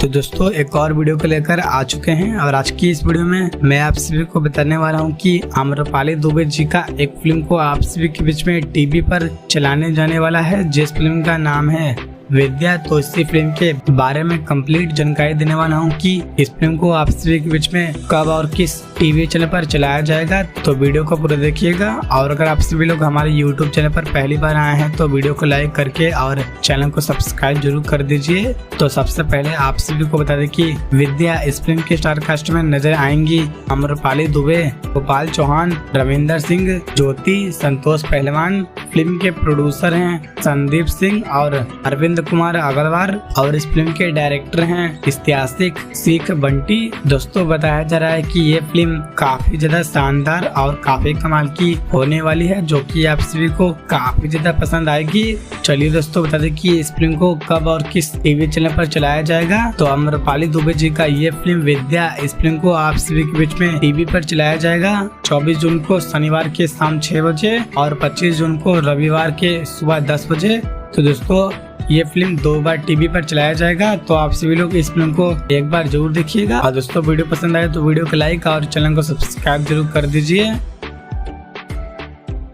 तो दोस्तों एक और वीडियो को लेकर आ चुके हैं और आज की इस वीडियो में मैं आप सभी को बताने वाला हूं कि आम्रपाली दुबे जी का एक फिल्म को आप सभी के बीच में टीवी पर चलाने जाने वाला है, जिस फिल्म का नाम है विद्या। तो इसी फिल्म के बारे में कंप्लीट जानकारी देने वाला हूं कि इस फिल्म को आप सभी के बीच में कब और किस टीवी चैनल पर चलाया जाएगा। तो वीडियो को पूरा देखिएगा और अगर आप सभी लोग हमारे यूट्यूब चैनल पर पहली बार आए हैं तो वीडियो को लाइक करके और चैनल को सब्सक्राइब जरूर कर दीजिए। तो सबसे पहले आप सभी को बता दें कि विद्या इस फिल्म के स्टार कास्ट में नजर आएंगी आम्रपाली दुबे, गोपाल चौहान, रविंदर सिंह, ज्योति, संतोष पहलवान। फिल्म के प्रोड्यूसर हैं संदीप सिंह और अरविंद कुमार अग्रवाल और इस फिल्म के डायरेक्टर हैं ऐतिहासिक सीख बंटी। दोस्तों बताया जा रहा है कि ये फिल्म काफी ज्यादा शानदार और काफी कमाल की होने वाली है, जो कि आप सभी को काफी ज्यादा पसंद आएगी। चलिए दोस्तों बता दें कि इस फिल्म को कब और किस टीवी चैनल पर चलाया जाएगा। तो आम्रपाली दुबे जी का ये फिल्म विद्या, इस फिल्म को आप सभी के बीच में टीवी पर चलाया जाएगा 24 जून को शनिवार के शाम 6 बजे और 25 जून को रविवार के सुबह 10 बजे। तो दोस्तों ये फिल्म 2 बार टीवी पर चलाया जाएगा, तो आप सभी लोग इस फिल्म को एक बार जरूर देखिएगा। और दोस्तों वीडियो पसंद आए तो वीडियो को लाइक और चैनल को सब्सक्राइब जरूर कर दीजिए।